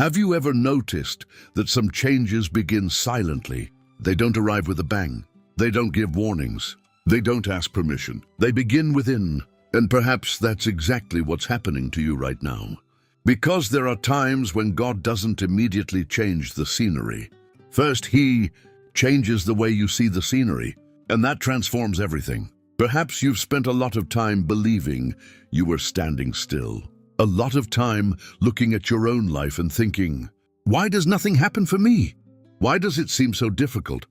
Have you ever noticed that some changes begin silently? They don't arrive with a bang. They don't give warnings. They don't ask permission. They begin within. And perhaps that's exactly what's happening to you right now. Because there are times when God doesn't immediately change the scenery. First, He changes the way you see the scenery, and that transforms everything. Perhaps you've spent a lot of time believing you were standing still. A lot of time looking at your own life and thinking, why does nothing happen for me? Why does it seem so difficult?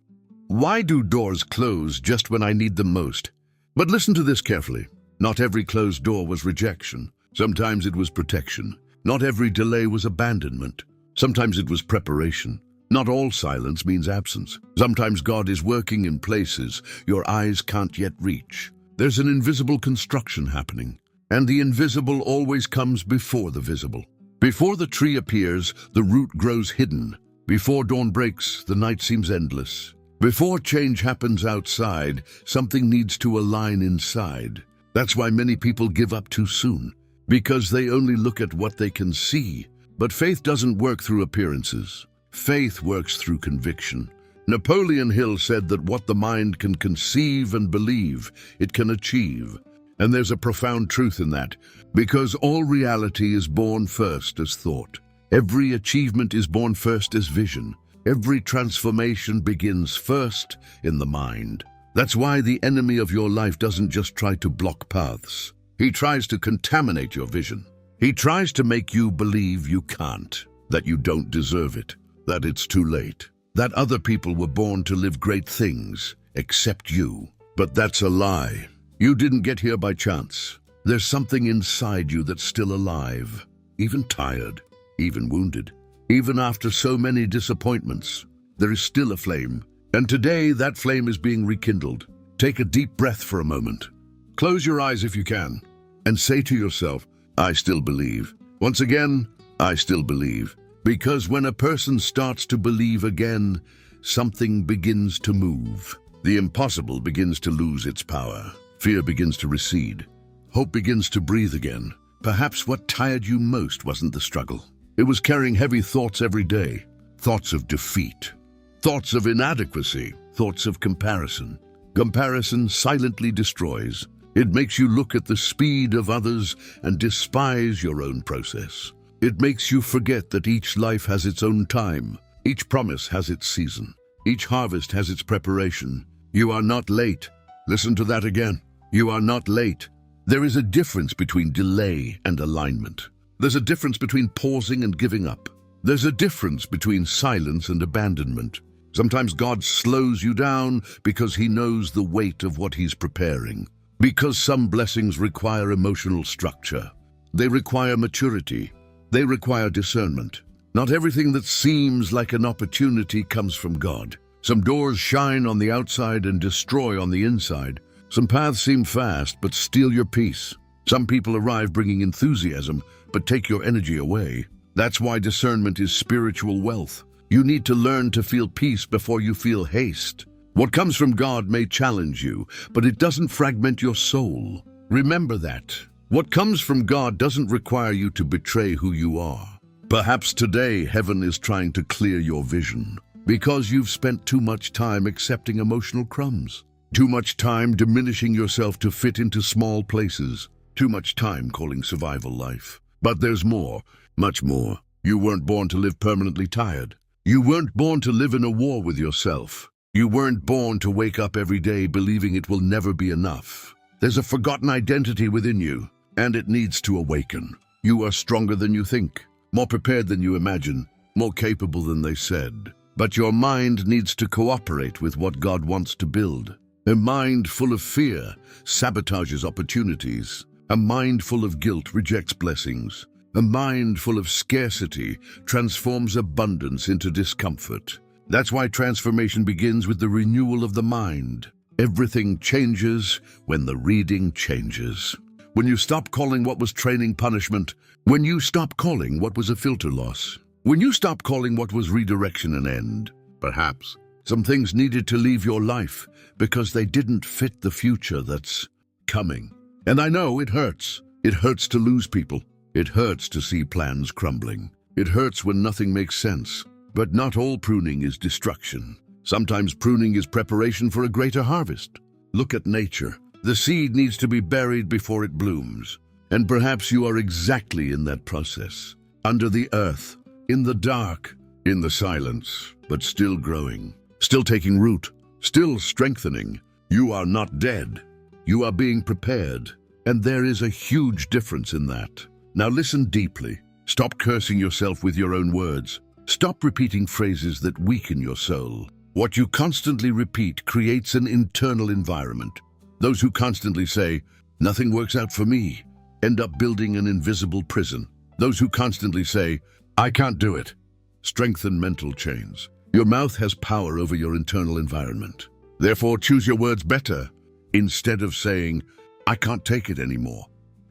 Why do doors close just when I need them most? But listen to this carefully. Not every closed door was rejection. Sometimes it was protection. Not every delay was abandonment. Sometimes it was preparation. Not all silence means absence. Sometimes God is working in places your eyes can't yet reach. There's an invisible construction happening, and the invisible always comes before the visible. Before the tree appears, the root grows hidden. Before dawn breaks, the night seems endless. Before change happens outside, something needs to align inside. That's why many people give up too soon, because they only look at what they can see. But faith doesn't work through appearances. Faith works through conviction. Napoleon Hill said that what the mind can conceive and believe, it can achieve. And there's a profound truth in that, because all reality is born first as thought. Every achievement is born first as vision. Every transformation begins first in the mind. That's why the enemy of your life doesn't just try to block paths. He tries to contaminate your vision. He tries to make you believe you can't, that you don't deserve it, that it's too late, that other people were born to live great things, except you. But that's a lie. You didn't get here by chance. There's something inside you that's still alive, even tired, even wounded. Even after so many disappointments, there is still a flame. And today, that flame is being rekindled. Take a deep breath for a moment. Close your eyes if you can, and say to yourself, I still believe. Once again, I still believe. Because when a person starts to believe again, something begins to move. The impossible begins to lose its power. Fear begins to recede. Hope begins to breathe again. Perhaps what tired you most wasn't the struggle. It was carrying heavy thoughts every day. Thoughts of defeat. Thoughts of inadequacy. Thoughts of comparison. Comparison silently destroys. It makes you look at the speed of others and despise your own process. It makes you forget that each life has its own time. Each promise has its season. Each harvest has its preparation. You are not late. Listen to that again. You are not late. There is a difference between delay and alignment. There's a difference between pausing and giving up. There's a difference between silence and abandonment. Sometimes God slows you down because He knows the weight of what He's preparing. Because some blessings require emotional structure. They require maturity. They require discernment. Not everything that seems like an opportunity comes from God. Some doors shine on the outside and destroy on the inside. Some paths seem fast but steal your peace. Some people arrive bringing enthusiasm but take your energy away. That's why discernment is spiritual wealth. You need to learn to feel peace before you feel haste. What comes from God may challenge you, but it doesn't fragment your soul. Remember that. What comes from God doesn't require you to betray who you are. Perhaps today heaven is trying to clear your vision because you've spent too much time accepting emotional crumbs. Too much time diminishing yourself to fit into small places. Too much time calling survival life. But there's more, much more. You weren't born to live permanently tired. You weren't born to live in a war with yourself. You weren't born to wake up every day believing it will never be enough. There's a forgotten identity within you, and it needs to awaken. You are stronger than you think, more prepared than you imagine, more capable than they said. But your mind needs to cooperate with what God wants to build. A mind full of fear sabotages opportunities. A mind full of guilt rejects blessings. A mind full of scarcity transforms abundance into discomfort. That's why transformation begins with the renewal of the mind. Everything changes when the reading changes. When you stop calling what was training punishment, when you stop calling what was a filter loss, when you stop calling what was redirection an end, perhaps some things needed to leave your life because they didn't fit the future that's coming. And I know it hurts. It hurts to lose people. It hurts to see plans crumbling. It hurts when nothing makes sense. But not all pruning is destruction. Sometimes pruning is preparation for a greater harvest. Look at nature. The seed needs to be buried before it blooms. And perhaps you are exactly in that process. Under the earth, in the dark, in the silence, but still growing, still taking root, still strengthening. You are not dead. You are being prepared. And there is a huge difference in that. Now listen deeply. Stop cursing yourself with your own words. Stop repeating phrases that weaken your soul. What you constantly repeat creates an internal environment. Those who constantly say, "Nothing works out for me," end up building an invisible prison. Those who constantly say, "I can't do it," strengthen mental chains. Your mouth has power over your internal environment. Therefore, choose your words better. Instead of saying, "I can't take it anymore,"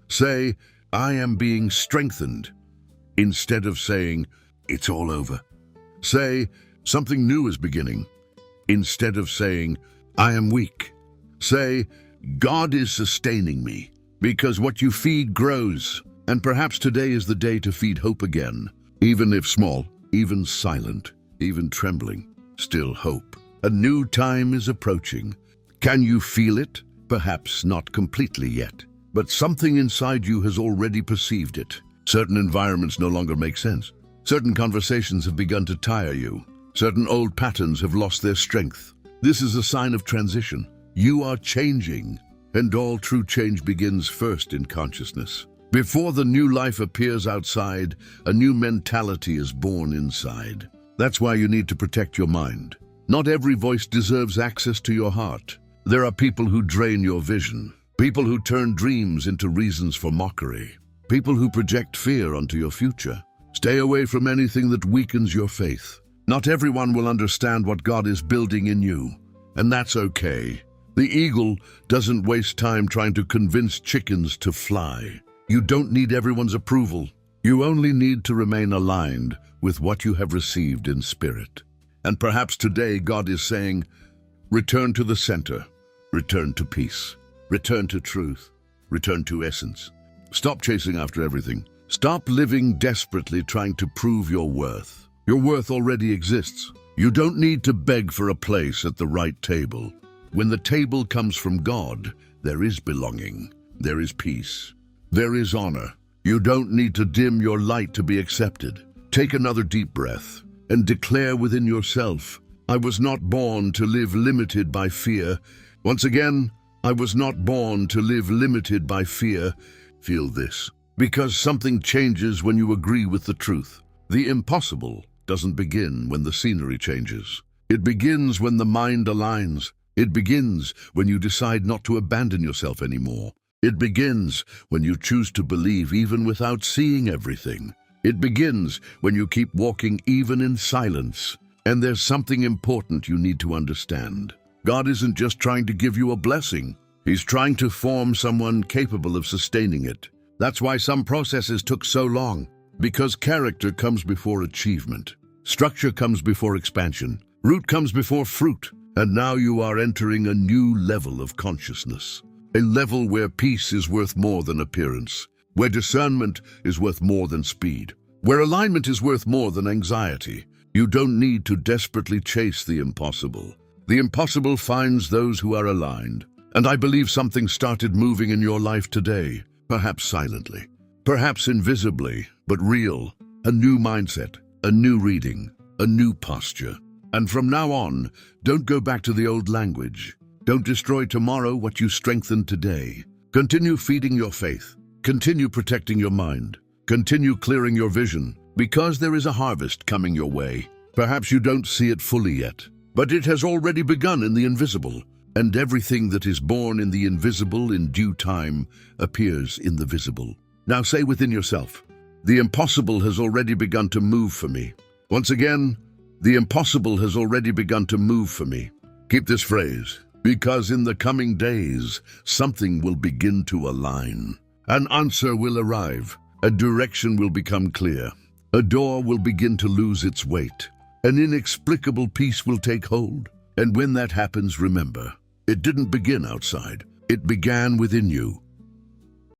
say, "I am being strengthened." Instead of saying, "It's all over," say, "Something new is beginning." Instead of saying, "I am weak," say, "God is sustaining me," because what you feed grows. And perhaps today is the day to feed hope again, even if small, even silent, even trembling, still hope. A new time is approaching. Can you feel it? Perhaps not completely yet, but something inside you has already perceived it. Certain environments no longer make sense. Certain conversations have begun to tire you. Certain old patterns have lost their strength. This is a sign of transition. You are changing, and all true change begins first in consciousness. Before the new life appears outside, a new mentality is born inside. That's why you need to protect your mind. Not every voice deserves access to your heart. There are people who drain your vision, people who turn dreams into reasons for mockery, people who project fear onto your future. Stay away from anything that weakens your faith. Not everyone will understand what God is building in you, and that's okay. The eagle doesn't waste time trying to convince chickens to fly. You don't need everyone's approval. You only need to remain aligned with what you have received in spirit. And perhaps today God is saying, return to the center, return to peace, return to truth, return to essence. Stop chasing after everything. Stop living desperately trying to prove your worth. Your worth already exists. You don't need to beg for a place at the right table. When the table comes from God, there is belonging, there is peace, there is honor. You don't need to dim your light to be accepted. Take another deep breath and declare within yourself, I was not born to live limited by fear. Once again, I was not born to live limited by fear. Feel this. Because something changes when you agree with the truth. The impossible doesn't begin when the scenery changes. It begins when the mind aligns. It begins when you decide not to abandon yourself anymore. It begins when you choose to believe even without seeing everything. It begins when you keep walking even in silence. And there's something important you need to understand. God isn't just trying to give you a blessing. He's trying to form someone capable of sustaining it. That's why some processes took so long. Because character comes before achievement. Structure comes before expansion. Root comes before fruit. And now you are entering a new level of consciousness. A level where peace is worth more than appearance. Where discernment is worth more than speed. Where alignment is worth more than anxiety. You don't need to desperately chase the impossible. The impossible finds those who are aligned. And I believe something started moving in your life today. Perhaps silently. Perhaps invisibly, but real. A new mindset. A new reading. A new posture. And from now on, don't go back to the old language. Don't destroy tomorrow what you strengthened today. Continue feeding your faith. Continue protecting your mind. Continue clearing your vision, because there is a harvest coming your way. Perhaps you don't see it fully yet, but it has already begun in the invisible. And everything that is born in the invisible in due time appears in the visible. Now say within yourself, the impossible has already begun to move for me. Once again, the impossible has already begun to move for me. Keep this phrase, because in the coming days, something will begin to align. An answer will arrive. A direction will become clear. A door will begin to lose its weight. An inexplicable peace will take hold. And when that happens, remember, it didn't begin outside. It began within you.